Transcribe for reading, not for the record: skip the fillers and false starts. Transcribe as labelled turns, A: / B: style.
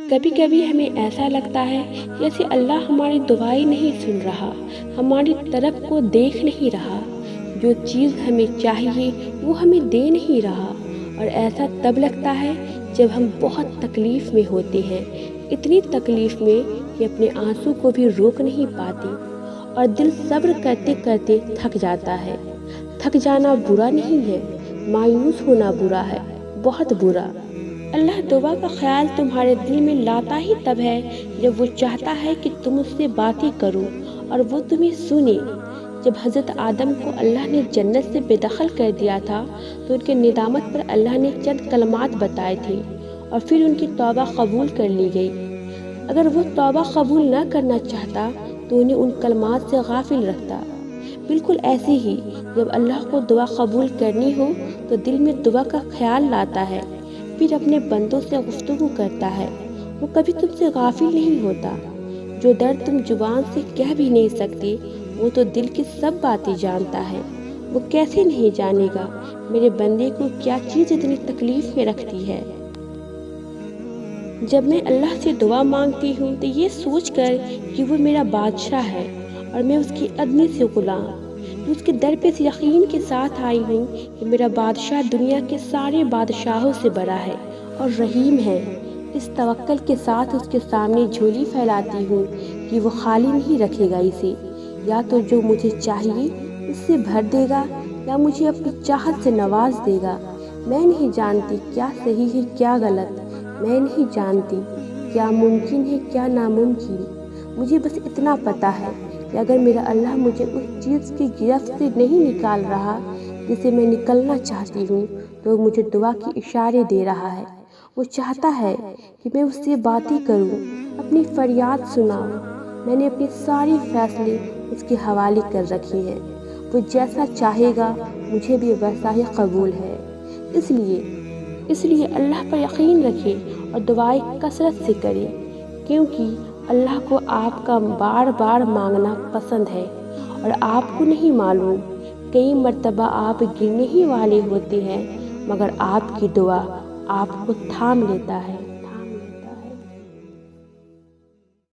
A: کبھی کبھی ہمیں ایسا لگتا ہے جیسے اللہ ہماری دعائیں نہیں سن رہا، ہماری طرف کو دیکھ نہیں رہا، جو چیز ہمیں چاہیے وہ ہمیں دے نہیں رہا۔ اور ایسا تب لگتا ہے جب ہم بہت تکلیف میں ہوتے ہیں، اتنی تکلیف میں کہ اپنے آنسو کو بھی روک نہیں پاتے، اور دل صبر کرتے کرتے تھک جاتا ہے۔ تھک جانا برا نہیں ہے، مایوس ہونا برا ہے، بہت برا۔ اللہ دعا کا خیال تمہارے دل میں لاتا ہی تب ہے جب وہ چاہتا ہے کہ تم اس سے باتیں کرو اور وہ تمہیں سنے۔ جب حضرت آدم کو اللہ نے جنت سے بے دخل کر دیا تھا تو ان کے ندامت پر اللہ نے چند کلمات بتائے تھے اور پھر ان کی توبہ قبول کر لی گئی۔ اگر وہ توبہ قبول نہ کرنا چاہتا تو انہیں ان کلمات سے غافل رکھتا۔ بالکل ایسے ہی جب اللہ کو دعا قبول کرنی ہو تو دل میں دعا کا خیال لاتا ہے، پھر اپنے بندوں سے گفتگو کرتا ہے۔ وہ کبھی تم سے غافل نہیں ہوتا۔ جو درد تم زبان سے کہہ بھی نہیں سکتے وہ تو دل کی سب باتیں جانتا ہے۔ وہ کیسے نہیں جانے گا میرے بندے کو کیا چیز اتنی تکلیف میں رکھتی ہے۔ جب میں اللہ سے دعا مانگتی ہوں تو یہ سوچ کر کہ وہ میرا بادشاہ ہے اور میں اس کی عدمی سے غلام، تو اس کے در پہ اس یقین کے ساتھ آئی ہوں کہ میرا بادشاہ دنیا کے سارے بادشاہوں سے بڑا ہے اور رحیم ہے۔ اس توکل کے ساتھ اس کے سامنے جھولی پھیلاتی ہوں کہ وہ خالی نہیں رکھے گا اسے، یا تو جو مجھے چاہیے اس سے بھر دے گا یا مجھے اپنی چاہت سے نواز دے گا۔ میں نہیں جانتی کیا صحیح ہے کیا غلط، میں نہیں جانتی کیا ممکن ہے کیا ناممکن، مجھے بس اتنا پتہ ہے کہ اگر میرا اللہ مجھے اس چیز کی گرفت سے نہیں نکال رہا جسے میں نکلنا چاہتی ہوں تو مجھے دعا کی اشارے دے رہا ہے۔ وہ چاہتا ہے کہ میں اس سے باتیں کروں، اپنی فریاد سناؤں۔ میں نے اپنے سارے فیصلے اس کے حوالے کر رکھے ہیں۔ وہ جیسا چاہے گا مجھے بھی ویسا ہی قبول ہے۔ اس لیے اللہ پر یقین رکھیں اور دعائیں کثرت سے کریں، کیونکہ اللہ کو آپ کا بار بار مانگنا پسند ہے اور آپ کو نہیں معلوم کئی مرتبہ آپ گرنے ہی والے ہوتے ہیں مگر آپ کی دعا آپ کو تھام لیتا ہے۔